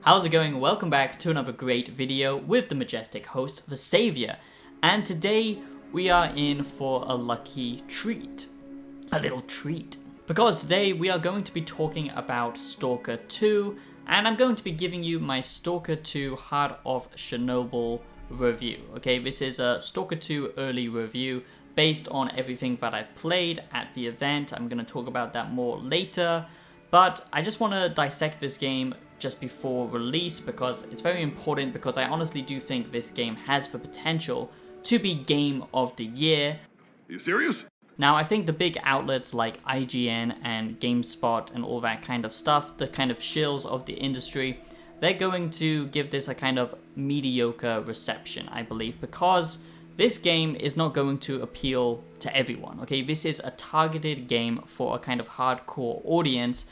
How's it going? Welcome back to another great video with the majestic host, the Savior. And today we are in for a lucky treat. A little treat. Because today we are going to be talking about Stalker 2, and I'm going to be giving you my Stalker 2 Heart of Chernobyl review. Okay, this is a Stalker 2 early review based on everything that I've played at the event. I'm going to talk about that more later, but I just want to dissect this game just before release because it's very important, because I honestly do think this game has the potential to be Game of the Year. Are you serious? Now, I think the big outlets like IGN and GameSpot and all that kind of stuff, the kind of shills of the industry, they're going to give this a kind of mediocre reception, I believe, because this game is not going to appeal to everyone, okay? This is a targeted game for a kind of hardcore audience,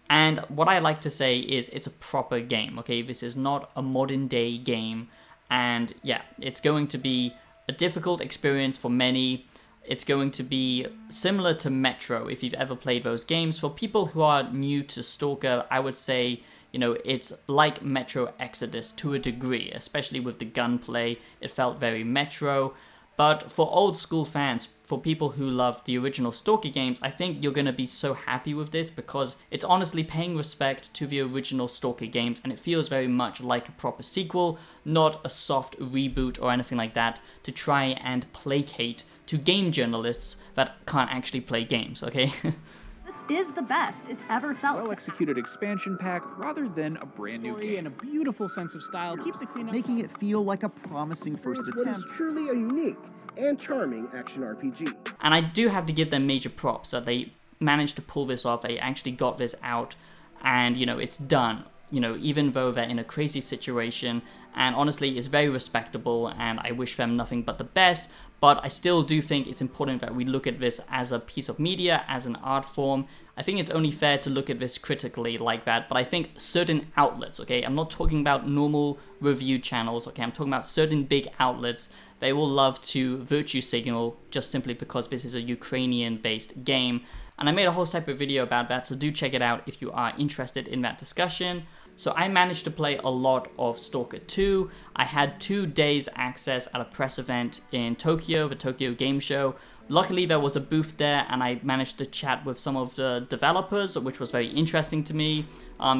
and what I like to say is it's a proper game, okay? This is not a modern day game, and yeah, it's going to be a difficult experience for many. It's going to be similar to Metro, if you've ever played those games. For people who are new to Stalker, I would say, you know, it's like Metro Exodus to a degree, especially with the gunplay. It felt very Metro. But for old school fans, for people who love the original Stalker games, I think you're going to be so happy with this because it's honestly paying respect to the original Stalker games, and it feels very much like a proper sequel, not a soft reboot or anything like that to try and placate to game journalists that can't actually play games, okay? This is the best it's ever felt. Well-executed expansion pack rather than a brand new game. And a beautiful sense of style keeps it clean up, making it feel like a promising first What is attempt. truly a unique and charming action RPG. And I do have to give them major props that they managed to pull this off. They actually got this out, and you know, it's done. You know, even though they're in a crazy situation, and honestly, it's very respectable, and I wish them nothing but the best. But I still do think it's important that we look at this as a piece of media, as an art form. I think it's only fair to look at this critically like that, but I think certain outlets, okay, I'm not talking about normal review channels, okay, I'm talking about certain big outlets, they will love to virtue signal just simply because this is a Ukrainian-based game. And I made a whole separate video about that, so do check it out if you are interested in that discussion. So I managed to play a lot of Stalker 2. I had 2 days access at a press event in Tokyo, the Tokyo Game Show. Luckily there was a booth there and I managed to chat with some of the developers, which was very interesting to me.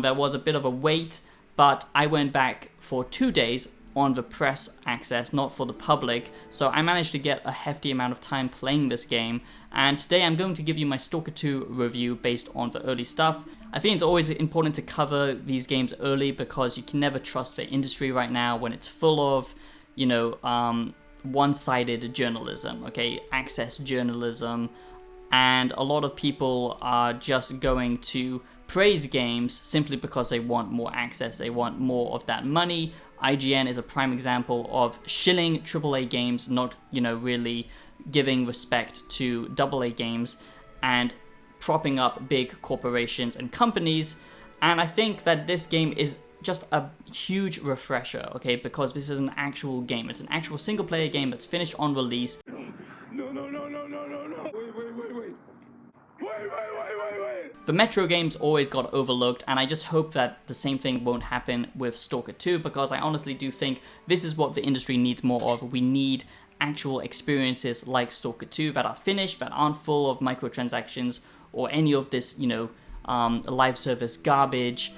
There was a bit of a wait, but I went back for 2 days on the press access, not for the public, so I managed to get a hefty amount of time playing this game, and today I'm going to give you my Stalker 2 review based on the early stuff. I think it's always important to cover these games early because you can never trust the industry right now when it's full of, you know, one-sided journalism, okay, access journalism, and a lot of people are just going to praise games simply because they want more access, they want more of that money. IGN is a prime example of shilling AAA games, not, you know, really giving respect to AA games and propping up big corporations and companies. And I think that this game is just a huge refresher, okay, because this is an actual game. It's an actual single player game that's finished on release. No. Wait. The Metro games always got overlooked, and I just hope that the same thing won't happen with Stalker 2, because I honestly do think this is what the industry needs more of. We need actual experiences like Stalker 2 that are finished, that aren't full of microtransactions or any of this, you know, live service garbage.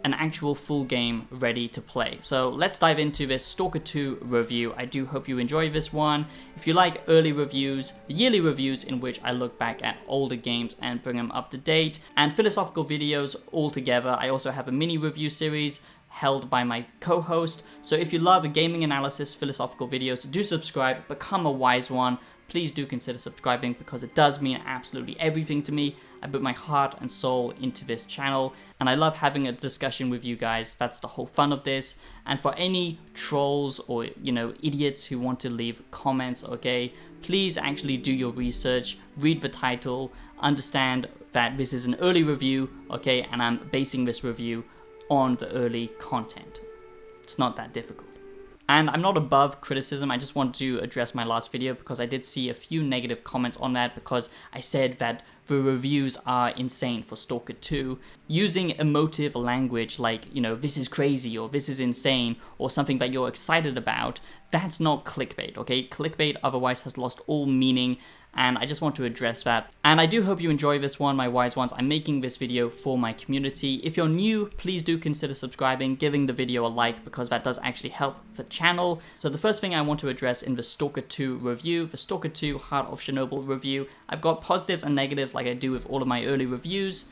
An actual full game ready to play. So let's dive into this Stalker 2 review. I do hope you enjoy this one. If you like early reviews, yearly reviews in which I look back at older games and bring them up to date, and philosophical videos all together, I also have a mini review series held by my co-host. So if you love gaming analysis, philosophical videos, do subscribe, become a wise one. Please do consider subscribing because it does mean absolutely everything to me. I put my heart and soul into this channel, and I love having a discussion with you guys. That's the whole fun of this. And for any trolls or, you know, idiots who want to leave comments, okay, please actually do your research, read the title, understand that this is an early review, okay, and I'm basing this review on the early content. It's not that difficult. And I'm not above criticism, I just want to address my last video because I did see a few negative comments on that because I said that the reviews are insane for Stalker 2. Using emotive language like, you know, this is crazy or this is insane or something that you're excited about, that's not clickbait, okay? Clickbait otherwise has lost all meaning, and I just want to address that. And I do hope you enjoy this one, my wise ones. I'm making this video for my community. If you're new, please do consider subscribing, giving the video a like, because that does actually help the channel. So the first thing I want to address in the Stalker 2 review, the Stalker 2 Heart of Chernobyl review, I've got positives and negatives like I do with all of my early reviews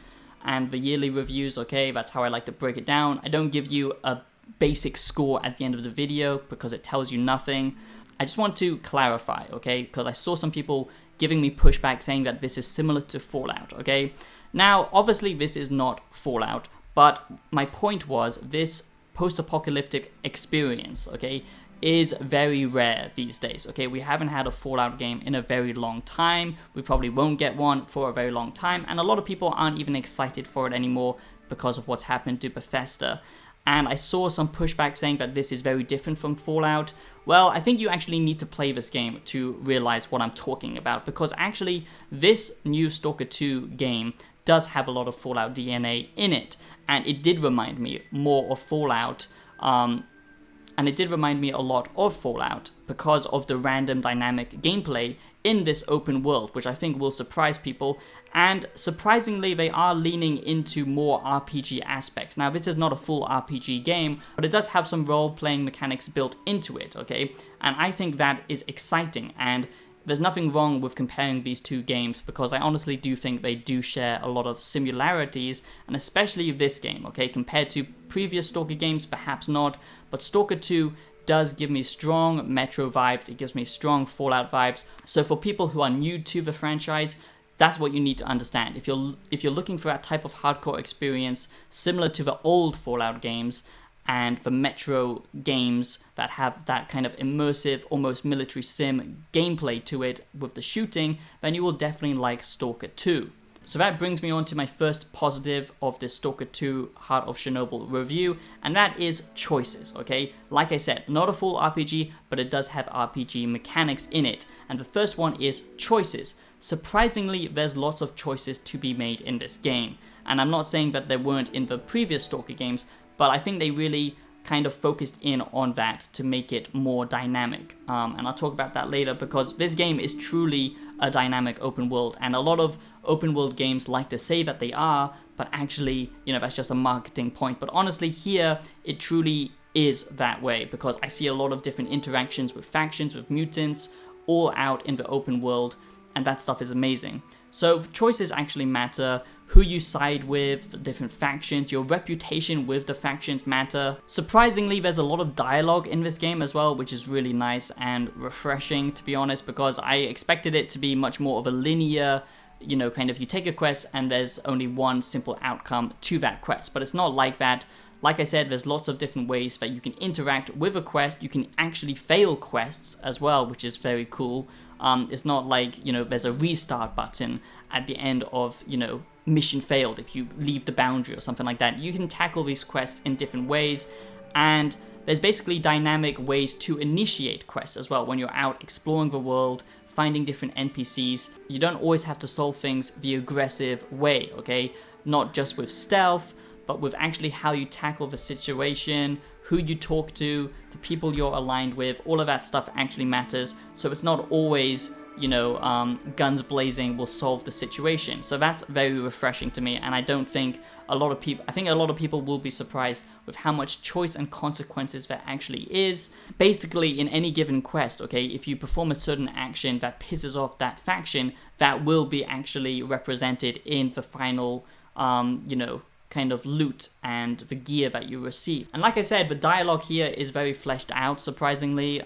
and the yearly reviews, okay? That's how I like to break it down. I don't give you a basic score at the end of the video because it tells you nothing. I just want to clarify, okay? Because I saw some people giving me pushback saying that this is similar to Fallout, okay? Now, obviously this is not Fallout, but my point was this post-apocalyptic experience, okay, is very rare these days, okay? We haven't had a Fallout game in a very long time. We probably won't get one for a very long time, and a lot of people aren't even excited for it anymore because of what's happened to Bethesda. And I saw some pushback saying that this is very different from Fallout. Well, I think you actually need to play this game to realize what I'm talking about, because actually this new Stalker 2 game does have a lot of Fallout DNA in it, and it did remind me more of Fallout, and it did remind me a lot of Fallout because of the random dynamic gameplay in this open world, which I think will surprise people. And surprisingly, they are leaning into more RPG aspects. Now, this is not a full RPG game, but it does have some role-playing mechanics built into it, okay? And I think that is exciting, and there's nothing wrong with comparing these two games because I honestly do think they do share a lot of similarities, and especially this game, okay? Compared to previous Stalker games, perhaps not, but Stalker 2 does give me strong Metro vibes, it gives me strong Fallout vibes. So for people who are new to the franchise, that's what you need to understand. If you're looking for that type of hardcore experience similar to the old Fallout games and the Metro games that have that kind of immersive, almost military sim gameplay to it with the shooting, then you will definitely like Stalker 2. So that brings me on to my first positive of this Stalker 2 Heart of Chernobyl review, and that is choices, okay? Like I said, not a full RPG, but it does have RPG mechanics in it. And the first one is choices. Surprisingly, there's lots of choices to be made in this game. And I'm not saying that there weren't in the previous Stalker games, but I think they really kind of focused in on that to make it more dynamic. And I'll talk about that later because this game is truly a dynamic open world, and a lot of open world games like to say that they are, but actually, you know, that's just a marketing point. But honestly, here, it truly is that way because I see a lot of different interactions with factions, with mutants, all out in the open world, and that stuff is amazing. So choices actually matter. Who you side with, different factions, your reputation with the factions matter. Surprisingly, there's a lot of dialogue in this game as well, which is really nice and refreshing, to be honest, because I expected it to be much more of a linear, you know, kind of you take a quest and there's only one simple outcome to that quest, but it's not like that. Like I said, there's lots of different ways that you can interact with a quest. You can actually fail quests as well, which is very cool. It's not like, you know, there's a restart button at the end of, you know, mission failed if you leave the boundary or something like that. You can tackle these quests in different ways, and there's basically dynamic ways to initiate quests as well when you're out exploring the world, finding different NPCs. You don't always have to solve things the aggressive way, okay? Not just with stealth, but with actually how you tackle the situation, who you talk to, the people you're aligned with, all of that stuff actually matters. So it's not always, you know, guns blazing will solve the situation. So that's very refreshing to me, and I don't think I think a lot of people will be surprised with how much choice and consequences there actually is. Basically, in any given quest, okay, if you perform a certain action that pisses off that faction, that will be actually represented in the final, you know, kind of loot and the gear that you receive. And like I said, the dialogue here is very fleshed out, surprisingly.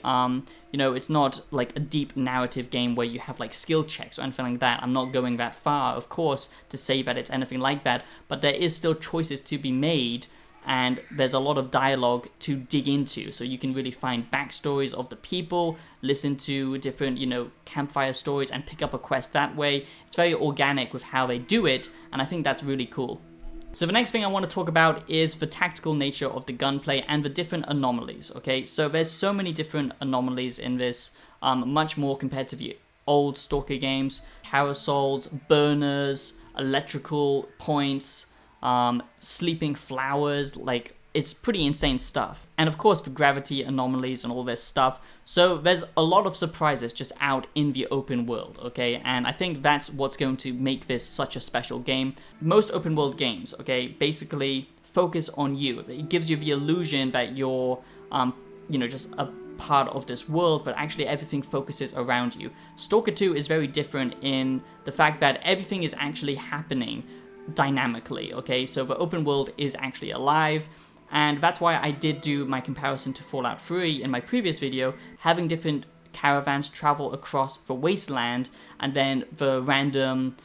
You know, it's not like a deep narrative game where you have like skill checks or anything like that. I'm not going that far, of course, to say that it's anything like that, but there is still choices to be made, and there's a lot of dialogue to dig into, so you can really find backstories of the people, listen to different, you know, campfire stories, and pick up a quest that way. It's very organic with how they do it, and I think that's really cool. So the next thing I want to talk about is the tactical nature of the gunplay and the different anomalies, okay? So there's so many different anomalies in this, much more compared to the old Stalker games. Carousels, burners, electrical points, sleeping flowers, like, it's pretty insane stuff. And of course the gravity anomalies and all this stuff. So there's a lot of surprises just out in the open world, okay? And I think that's what's going to make this such a special game. Most open world games, okay, basically focus on you. It gives you the illusion that you're, you know, just a part of this world, but actually everything focuses around you. Stalker 2 is very different in the fact that everything is actually happening dynamically, okay? So the open world is actually alive. And that's why I did do my comparison to Fallout 3 in my previous video, having different caravans travel across the wasteland, and then the random,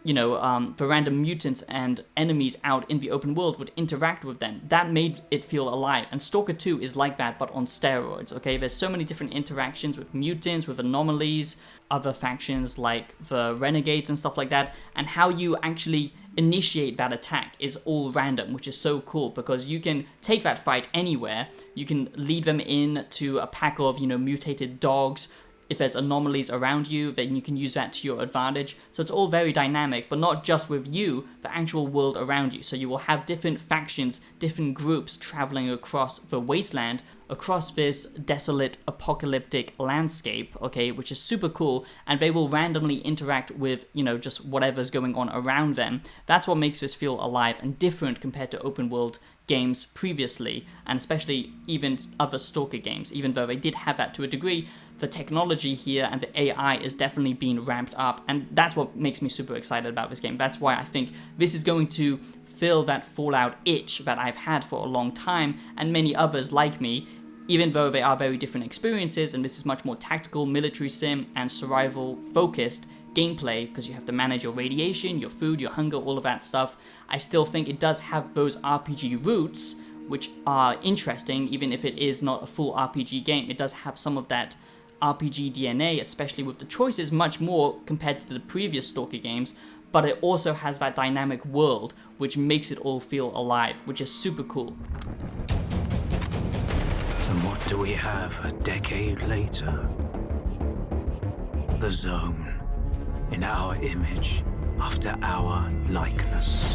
you know, the random mutants and enemies out in the open world would interact with them. That made it feel alive, and Stalker 2 is like that, but on steroids, okay? There's so many different interactions with mutants, with anomalies, other factions like the Renegades and stuff like that, and how you actually initiate that attack is all random, which is so cool, because you can take that fight anywhere. You can lead them in to a pack of, you know, mutated dogs. If there's anomalies around you, then you can use that to your advantage. So it's all very dynamic, but not just with you, the actual world around you. So you will have different factions, different groups traveling across the wasteland, across this desolate, apocalyptic landscape, okay, which is super cool, and they will randomly interact with, you know, just whatever's going on around them. That's what makes this feel alive and different compared to open world games previously, and especially even other Stalker games. Even though they did have that to a degree, the technology here and the AI is definitely being ramped up, and that's what makes me super excited about this game. That's why I think this is going to fill that Fallout itch that I've had for a long time, and many others like me, even though they are very different experiences, and this is much more tactical, military sim, and survival focused gameplay, because you have to manage your radiation, your food, your hunger, all of that stuff. I still think it does have those RPG roots, which are interesting, even if it is not a full RPG game. It does have some of that RPG DNA, especially with the choices, much more compared to the previous Stalker games, but it also has that dynamic world, which makes it all feel alive, which is super cool. And what do we have a decade later? The Zone, in our image, after our likeness.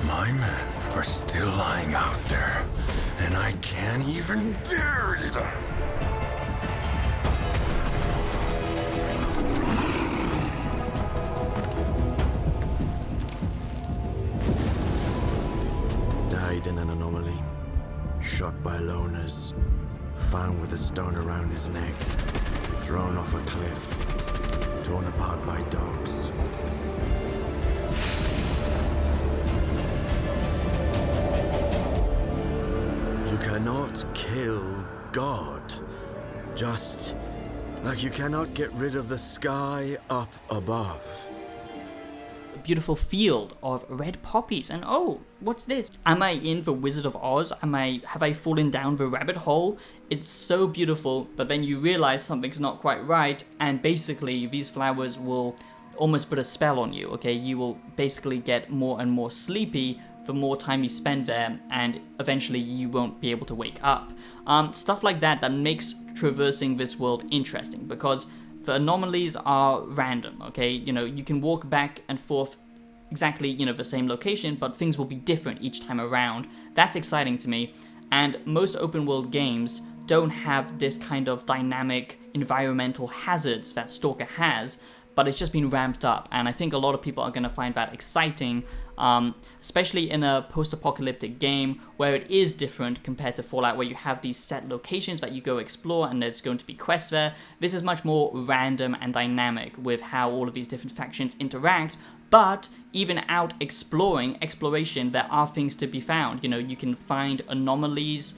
My men are still lying out there, and I can't even bury them. Died in an anomaly, shot by loners, found with a stone around his neck, thrown off a cliff, torn apart by dogs. You cannot kill God, just like you cannot get rid of the sky up above. A beautiful field of red poppies, and oh, what's this? Am I in the Wizard of Oz? Have I fallen down the rabbit hole? It's so beautiful, but then you realize something's not quite right, and basically these flowers will almost put a spell on you, okay? You will basically get more and more sleepy the more time you spend there, and eventually you won't be able to wake up. Stuff like that makes traversing this world interesting, because the anomalies are random, okay? You know, you can walk back and forth exactly, you know, the same location, but things will be different each time around. That's exciting to me, and most open world games don't have this kind of dynamic environmental hazards that Stalker has, but it's just been ramped up, and I think a lot of people are going to find that exciting, especially in a post-apocalyptic game where it is different compared to Fallout, where you have these set locations that you go explore and there's going to be quests there. This is much more random and dynamic with how all of these different factions interact, but even out exploration, there are things to be found. You know, you can find anomalies,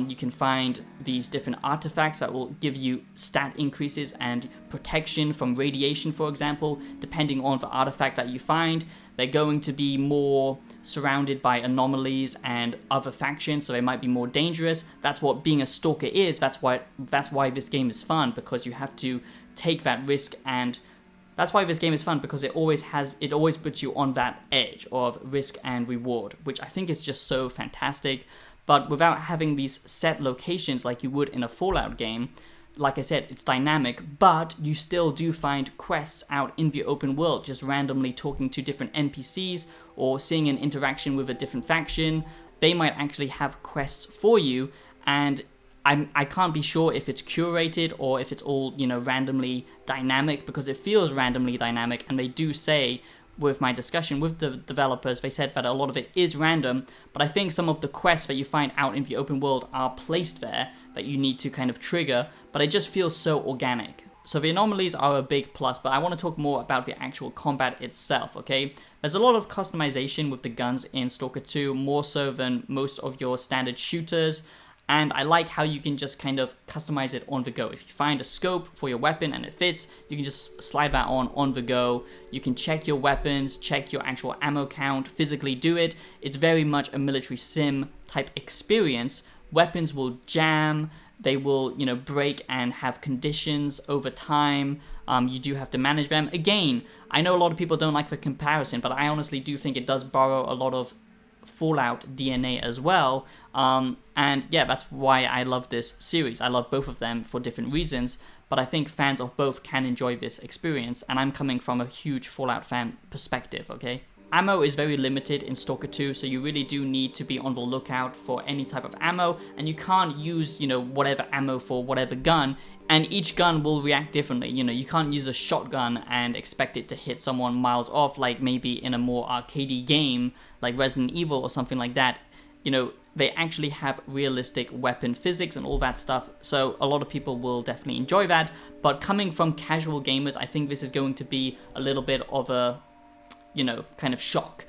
you can find these different artifacts that will give you stat increases and protection from radiation, for example. Depending on the artifact that you find, they're going to be more surrounded by anomalies and other factions, so they might be more dangerous. That's what being a stalker is. That's why this game is fun, because you have to take that risk, and that's why this game is fun, because it always puts you on that edge of risk and reward, which I think is just so fantastic. But without having these set locations like you would in a Fallout game, like I said, it's dynamic, but you still do find quests out in the open world, just randomly talking to different NPCs or seeing an interaction with a different faction. They might actually have quests for you, and I can't be sure if it's curated or if it's all, randomly dynamic, because it feels randomly dynamic, and they do say, with my discussion with the developers, they said that a lot of it is random, but I think some of the quests that you find out in the open world are placed there that you need to kind of trigger, but it just feels so organic. So the anomalies are a big plus, but I want to talk more about the actual combat itself, okay? There's a lot of customization with the guns in Stalker 2, more so than most of your standard shooters. And I like how you can just kind of customize it on the go. If you find a scope for your weapon and it fits, you can just slide that on the go. You can check your weapons, check your actual ammo count, physically do it. It's very much a military sim type experience. Weapons will jam, they will, break and have conditions over time. You do have to manage them. Again, I know a lot of people don't like the comparison, but I honestly do think it does borrow a lot of Fallout DNA as well, and yeah, that's why I love this series. I love both of them for different reasons, but I think fans of both can enjoy this experience, and I'm coming from a huge Fallout fan perspective, okay? Ammo is very limited in Stalker 2, so you really do need to be on the lookout for any type of ammo, and you can't use, whatever ammo for whatever gun, and each gun will react differently. You can't use a shotgun and expect it to hit someone miles off, like maybe in a more arcadey game, like Resident Evil or something like that. They actually have realistic weapon physics and all that stuff, so a lot of people will definitely enjoy that, but coming from casual gamers, I think this is going to be a little bit of a kind of shock,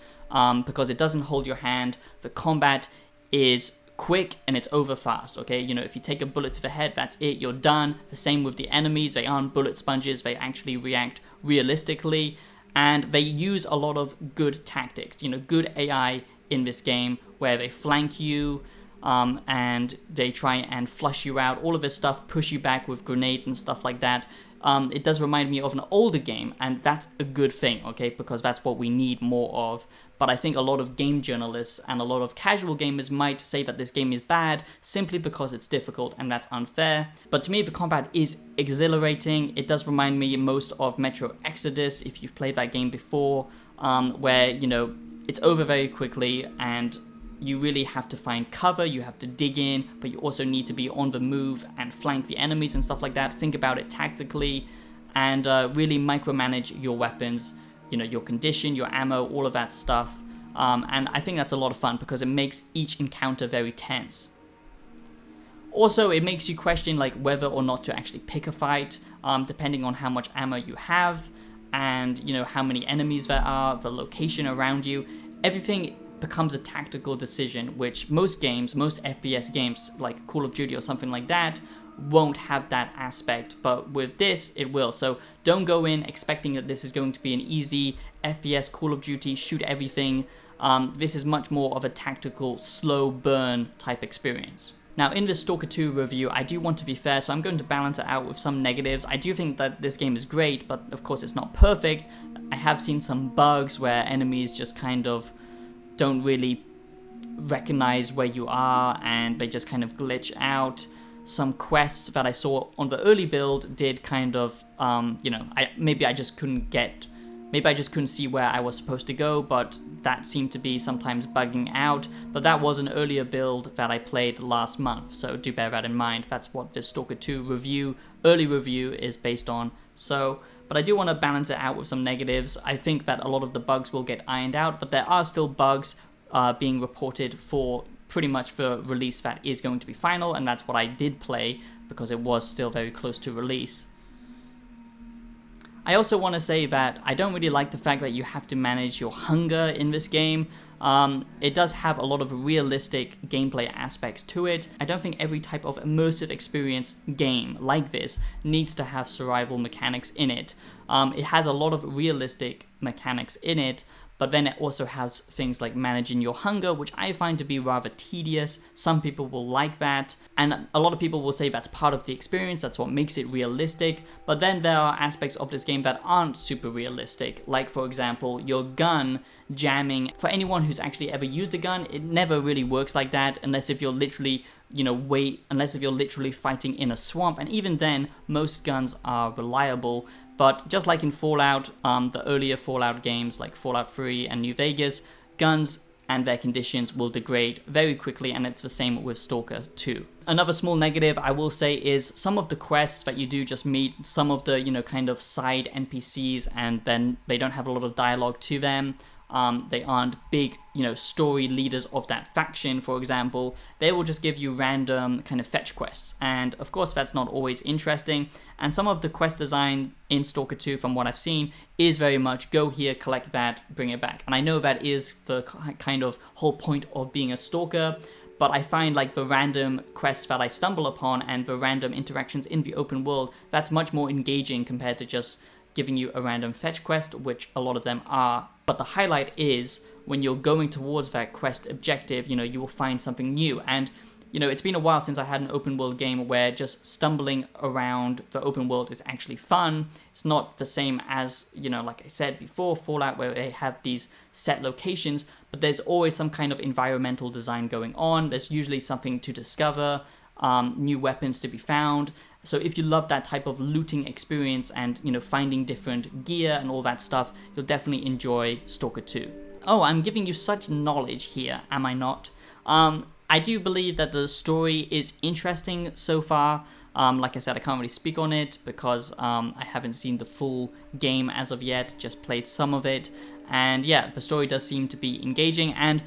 because it doesn't hold your hand. The combat is quick and it's over fast, okay? If you take a bullet to the head, that's it, you're done. The same with the enemies, they aren't bullet sponges, they actually react realistically, and they use a lot of good tactics, good AI in this game, where they flank you, and they try and flush you out, all of this stuff, push you back with grenades and stuff like that. It does remind me of an older game, and that's a good thing, okay, because that's what we need more of. But I think a lot of game journalists and a lot of casual gamers might say that this game is bad simply because it's difficult, and that's unfair. But to me, the combat is exhilarating. It does remind me most of Metro Exodus, if you've played that game before, where, it's over very quickly, and you really have to find cover, you have to dig in, but you also need to be on the move and flank the enemies and stuff like that. Think about it tactically, and really micromanage your weapons, your condition, your ammo, all of that stuff. And I think that's a lot of fun because it makes each encounter very tense. Also, it makes you question whether or not to actually pick a fight, depending on how much ammo you have, and how many enemies there are, the location around you. Everything becomes a tactical decision, which most FPS games like Call of Duty or something like that won't have that aspect, but with this it will. So don't go in expecting that this is going to be an easy FPS Call of Duty shoot everything. This is much more of a tactical slow burn type experience. Now, in this Stalker 2 review, I do want to be fair, so I'm going to balance it out with some negatives. I do think that this game is great, but of course it's not perfect. I have seen some bugs where enemies just kind of don't really recognize where you are, and they just kind of glitch out. Some quests that I saw on the early build did kind of, maybe I just couldn't see where I was supposed to go, but that seemed to be sometimes bugging out. But that was an earlier build that I played last month, so do bear that in mind. That's what this Stalker 2 early review is based on. But I do want to balance it out with some negatives. I think that a lot of the bugs will get ironed out, but there are still bugs being reported for pretty much the release that is going to be final, and that's what I did play because it was still very close to release. I also want to say that I don't really like the fact that you have to manage your hunger in this game. It does have a lot of realistic gameplay aspects to it. I don't think every type of immersive experience game like this needs to have survival mechanics in it. It has a lot of realistic mechanics in it, but then it also has things like managing your hunger, which I find to be rather tedious. Some people will like that, and a lot of people will say that's part of the experience, that's what makes it realistic, but then there are aspects of this game that aren't super realistic, like for example, your gun jamming. For anyone who's actually ever used a gun, it never really works like that, unless if you're literally, unless if you're literally fighting in a swamp, and even then, most guns are reliable. But just like in Fallout, the earlier Fallout games like Fallout 3 and New Vegas, guns and their conditions will degrade very quickly, and it's the same with Stalker 2. Another small negative I will say is some of the quests that you do just meet some of the, kind of side NPCs, and then they don't have a lot of dialogue to them. They aren't big, story leaders of that faction, for example. They will just give you random kind of fetch quests, and of course that's not always interesting. And some of the quest design in Stalker 2, from what I've seen, is very much go here, collect that, bring it back. And I know that is the kind of whole point of being a stalker, but I find like the random quests that I stumble upon and the random interactions in the open world, that's much more engaging compared to just giving you a random fetch quest, which a lot of them are. But the highlight is when you're going towards that quest objective, you will find something new. And, it's been a while since I had an open world game where just stumbling around the open world is actually fun. It's not the same as, like I said before, Fallout, where they have these set locations, but there's always some kind of environmental design going on. There's usually something to discover, new weapons to be found. So if you love that type of looting experience and, finding different gear and all that stuff, you'll definitely enjoy Stalker 2. Oh, I'm giving you such knowledge here, am I not? I do believe that the story is interesting so far. Like I said, I can't really speak on it because I haven't seen the full game as of yet, just played some of it. And yeah, the story does seem to be engaging, and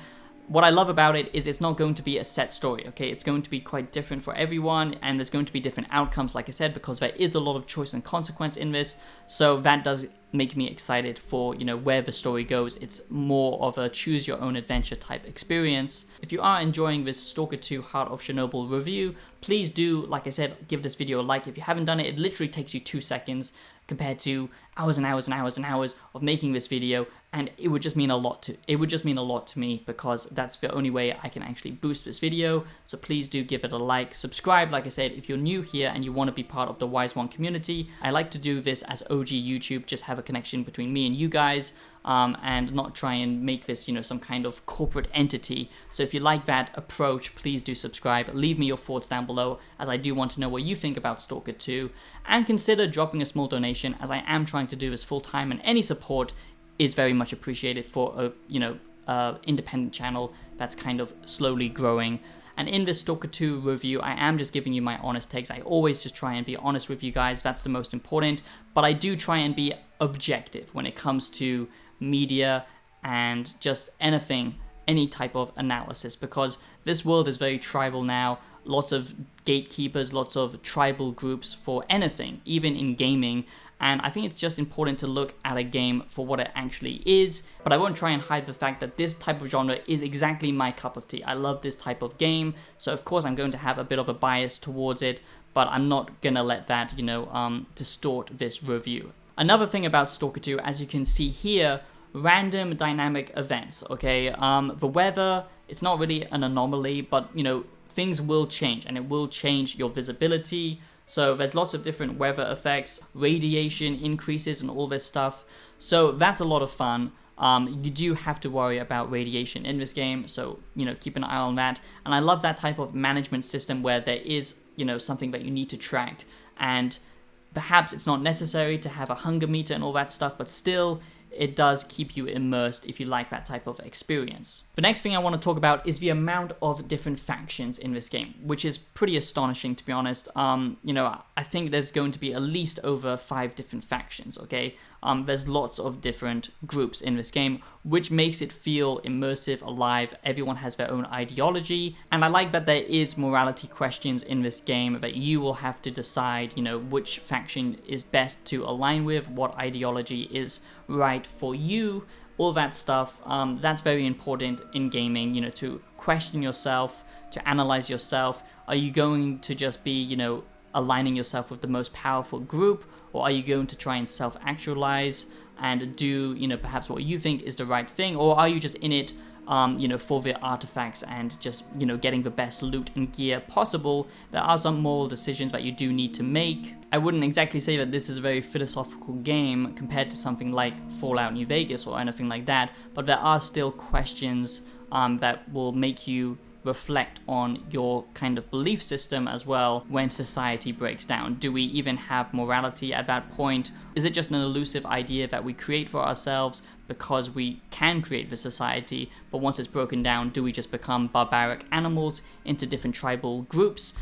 what I love about it is it's not going to be a set story, okay? It's going to be quite different for everyone, and there's going to be different outcomes, like I said, because there is a lot of choice and consequence in this. So that does make me excited for, where the story goes. It's more of a choose your own adventure type experience. If you are enjoying this Stalker 2 Heart of Chernobyl review, please do, like I said, give this video a like. If you haven't done it, it literally takes you 2 seconds compared to hours and hours and hours and hours of making this video, and it would just mean a lot to me, because that's the only way I can actually boost this video. So please do give it a like, subscribe, like I said, if you're new here and you want to be part of the Wise One community. I like to do this as OG YouTube, just have a connection between me and you guys, and not try and make this, some kind of corporate entity. So if you like that approach, please do subscribe. Leave me your thoughts down below, as I do want to know what you think about Stalker 2, and consider dropping a small donation, as I am trying to do this full time, and any support is very much appreciated for a, independent channel that's kind of slowly growing. And in this Stalker 2 review, I am just giving you my honest takes. I always just try and be honest with you guys. That's the most important. But I do try and be objective when it comes to media and just anything, any type of analysis, because this world is very tribal now. Lots of gatekeepers, lots of tribal groups for anything, even in gaming. And I think it's just important to look at a game for what it actually is, but I won't try and hide the fact that this type of genre is exactly my cup of tea. I love this type of game, so of course I'm going to have a bit of a bias towards it, but I'm not gonna let that, distort this review. Another thing about Stalker 2, as you can see here, random dynamic events, okay? The weather, it's not really an anomaly, but, things will change, and it will change your visibility. So there's lots of different weather effects, radiation increases and all this stuff. So that's a lot of fun. You do have to worry about radiation in this game, so, keep an eye on that. And I love that type of management system where there is, something that you need to track. And perhaps it's not necessary to have a hunger meter and all that stuff, but still, it does keep you immersed if you like that type of experience. The next thing I want to talk about is the amount of different factions in this game, which is pretty astonishing, to be honest. You know, I think there's going to be at least over 5 different factions, okay? There's lots of different groups in this game, which makes it feel immersive, alive. Everyone has their own ideology, and I like that there is morality questions in this game that you will have to decide, you know, which faction is best to align with, what ideology is right for you, all that stuff. That's very important in gaming, you know, to question yourself, to analyze yourself. Are you going to just be, you know, aligning yourself with the most powerful group, or are you going to try and self-actualize and do, you know, perhaps what you think is the right thing, or are you just in it, you know, for the artifacts and just, you know, getting the best loot and gear possible? There are some moral decisions that you do need to make. I wouldn't exactly say that this is a very philosophical game compared to something like Fallout New Vegas or anything like that, but there are still questions that will make you reflect on your kind of belief system as well when society breaks down. Do we even have morality at that point? Is it just an elusive idea that we create for ourselves because we can create the society, but once it's broken down, do we just become barbaric animals into different tribal groups?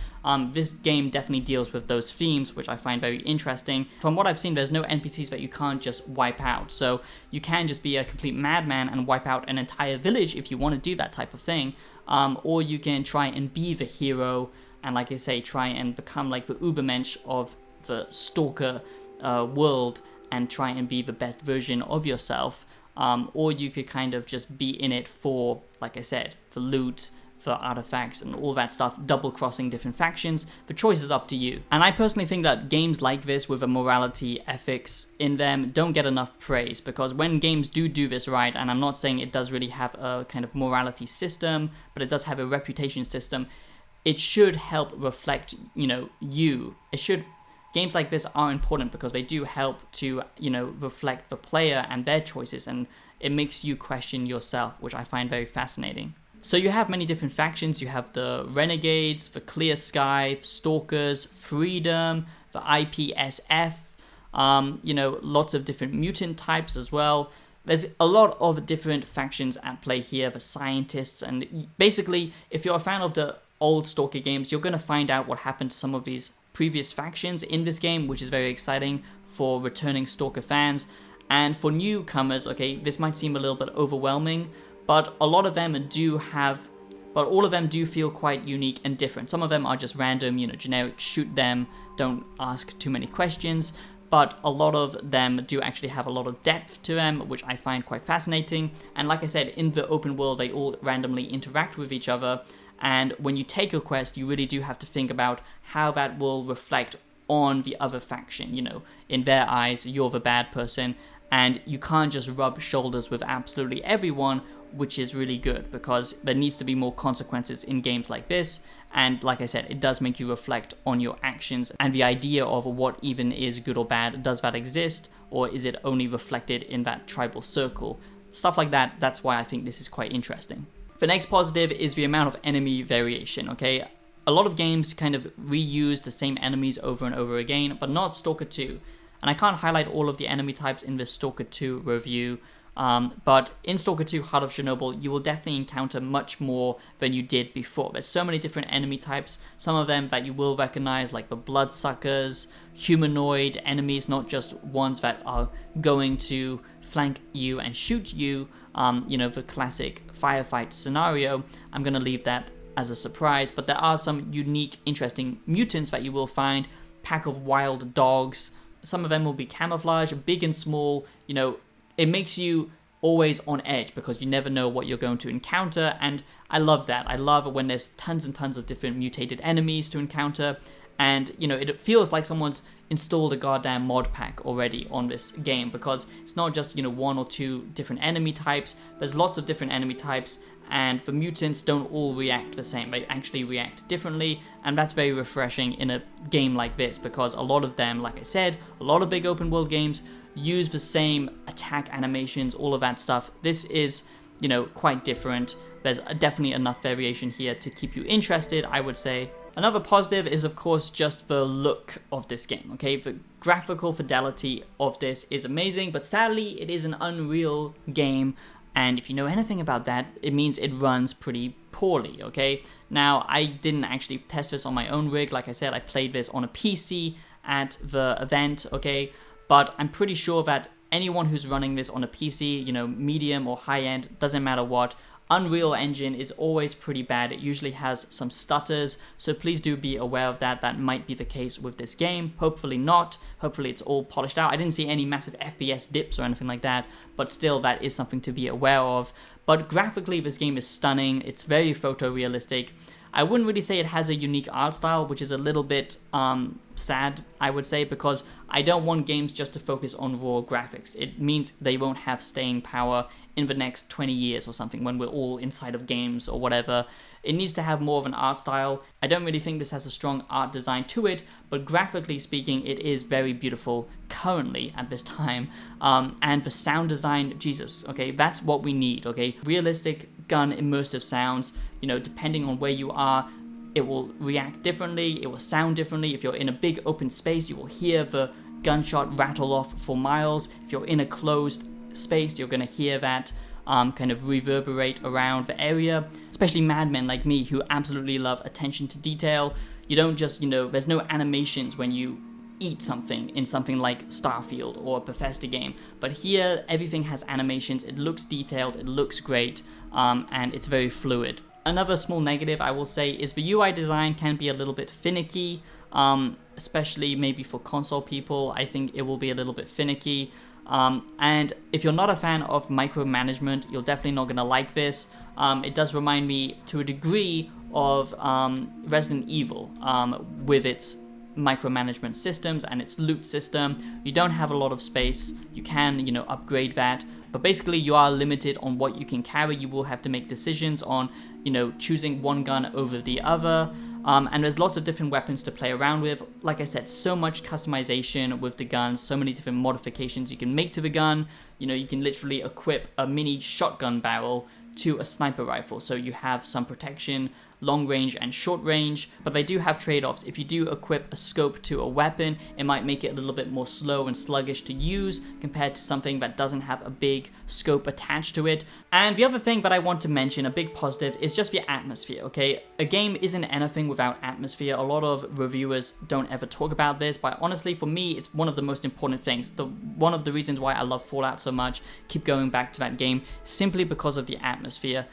This game definitely deals with those themes, which I find very interesting. From what I've seen, there's no NPCs that you can't just wipe out, so you can just be a complete madman and wipe out an entire village if you want to do that type of thing. Or you can try and be the hero and, like I say, try and become like the Ubermensch of the Stalker world and try and be the best version of yourself. Or you could kind of just be in it for, like I said, the loot, for artifacts and all that stuff, double-crossing different factions. The choice is up to you. And I personally think that games like this with a morality ethics in them don't get enough praise, because when games do this right, and I'm not saying it does really have a kind of morality system, but it does have a reputation system, it should help reflect, you know, you. Games like this are important because they do help to, you know, reflect the player and their choices, and it makes you question yourself, which I find very fascinating. So you have many different factions. You have the Renegades, the Clear Sky, Stalkers, Freedom, the IPSF, you know, lots of different mutant types as well. There's a lot of different factions at play here, the Scientists, and basically, if you're a fan of the old Stalker games, you're going to find out what happened to some of these previous factions in this game, which is very exciting for returning Stalker fans. And for newcomers, okay, this might seem a little bit overwhelming, but a lot of them but all of them do feel quite unique and different. Some of them are just random, you know, generic, shoot them, don't ask too many questions, but a lot of them do actually have a lot of depth to them, which I find quite fascinating. And like I said, in the open world, they all randomly interact with each other, and when you take a quest, you really do have to think about how that will reflect on the other faction. You know, in their eyes, you're the bad person, and you can't just rub shoulders with absolutely everyone, which is really good, because there needs to be more consequences in games like this. And like I said, it does make you reflect on your actions and the idea of what even is good or bad. Does that exist, or is it only reflected in that tribal circle? Stuff like that. That's why I think this is quite interesting. The next positive is the amount of enemy variation, okay? A lot of games kind of reuse the same enemies over and over again, but not Stalker 2. And I can't highlight all of the enemy types in this Stalker 2 review, but in Stalker 2 Heart of Chernobyl, you will definitely encounter much more than you did before. There's so many different enemy types, some of them that you will recognize, like the bloodsuckers, humanoid enemies, not just ones that are going to flank you and shoot you, you know, the classic firefight scenario. I'm going to leave that as a surprise, but there are some unique, interesting mutants that you will find, pack of wild dogs. Some of them will be camouflage, big and small. You know, it makes you always on edge because you never know what you're going to encounter, and I love that. I love when there's tons and tons of different mutated enemies to encounter, and, you know, it feels like someone's installed a goddamn mod pack already on this game, because it's not just, you know, 1 or 2 different enemy types. There's lots of different enemy types, and the mutants don't all react the same. They actually react differently, and that's very refreshing in a game like this, because a lot of them, like I said, a lot of big open world games use the same attack animations, all of that stuff. This is, you know, quite different. There's definitely enough variation here to keep you interested, I would say. Another positive is, of course, just the look of this game, okay? The graphical fidelity of this is amazing, but sadly, it is an Unreal game, and if you know anything about that, it means it runs pretty poorly, okay? Now, I didn't actually test this on my own rig. Like I said, I played this on a PC at the event, okay? But I'm pretty sure that anyone who's running this on a PC, you know, medium or high-end, doesn't matter what, Unreal Engine is always pretty bad. It usually has some stutters, so please do be aware of that. That might be the case with this game. Hopefully not. Hopefully it's all polished out. I didn't see any massive FPS dips or anything like that, but still that is something to be aware of. But graphically, this game is stunning. It's very photorealistic. I wouldn't really say it has a unique art style, which is a little bit sad, I would say, because I don't want games just to focus on raw graphics. It means they won't have staying power in the next 20 years or something when we're all inside of games or whatever. It needs to have more of an art style. I don't really think this has a strong art design to it, but graphically speaking, it is very beautiful currently at this time. And the sound design, Jesus, okay, that's what we need, okay? Realistic gun immersive sounds, you know, depending on where you are, it will react differently, it will sound differently. If you're in a big open space, you will hear the gunshot rattle off for miles. If you're in a closed space, you're going to hear that kind of reverberate around the area, especially madmen like me who absolutely love attention to detail. You don't just, you know, there's no animations when you eat something in something like Starfield or a Bethesda game, but here everything has animations, it looks detailed, it looks great, and it's very fluid. Another small negative I will say is the UI design can be a little bit finicky, especially maybe for console people. I think it will be a little bit finicky, and if you're not a fan of micromanagement, you're definitely not going to like this. It does remind me to a degree of Resident Evil with its micromanagement systems and its loot system. You don't have a lot of space. You can, you know, upgrade that, but basically you are limited on what you can carry. You will have to make decisions on, you know, choosing one gun over the other, and there's lots of different weapons to play around with. Like I said, so much customization with the guns, so many different modifications you can make to the gun. You know, you can literally equip a mini shotgun barrel to a sniper rifle, so you have some protection, long range and short range, but they do have trade-offs. If you do equip a scope to a weapon, it might make it a little bit more slow and sluggish to use compared to something that doesn't have a big scope attached to it. And the other thing that I want to mention, a big positive, is just the atmosphere, okay? A game isn't anything without atmosphere. A lot of reviewers don't ever talk about this, but honestly, for me, it's one of the most important things. One of the reasons why I love Fallout so much, keep going back to that game, simply because of the atmosphere.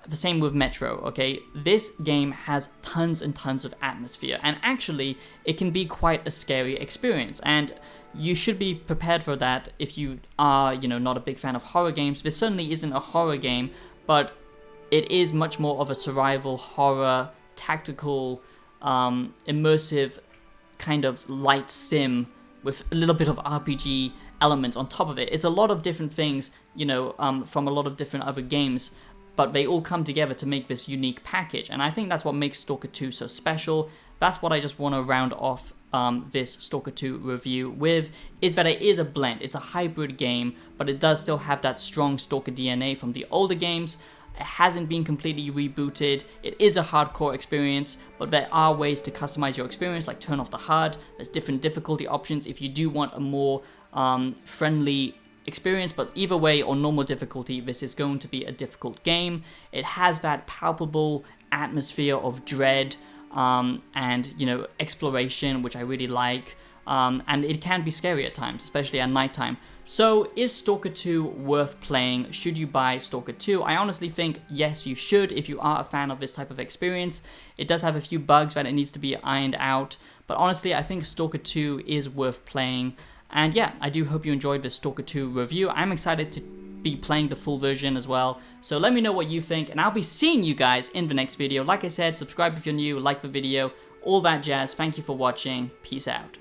The same with Metro, okay? This game has tons and tons of atmosphere, and actually, it can be quite a scary experience, and you should be prepared for that if you are, you know, not a big fan of horror games. This certainly isn't a horror game, but it is much more of a survival horror, tactical, immersive kind of light sim with a little bit of RPG elements on top of it. It's a lot of different things, you know, from a lot of different other games, but they all come together to make this unique package, and I think that's what makes Stalker 2 so special. That's what I just want to round off this Stalker 2 review with, is that it is a blend. It's a hybrid game, but it does still have that strong Stalker DNA from the older games. It hasn't been completely rebooted. It is a hardcore experience, but there are ways to customize your experience, like turn off the HUD. There's different difficulty options if you do want a more friendly experience, but either way, on normal difficulty, this is going to be a difficult game. It has that palpable atmosphere of dread and, you know, exploration, which I really like, and it can be scary at times, especially at nighttime. So is Stalker 2 worth playing? Should you buy Stalker 2? I honestly think yes, you should if you are a fan of this type of experience. It does have a few bugs that it needs to be ironed out, but honestly, I think Stalker 2 is worth playing. And yeah, I do hope you enjoyed this Stalker 2 review. I'm excited to be playing the full version as well. So let me know what you think, and I'll be seeing you guys in the next video. Like I said, subscribe if you're new, like the video, all that jazz. Thank you for watching. Peace out.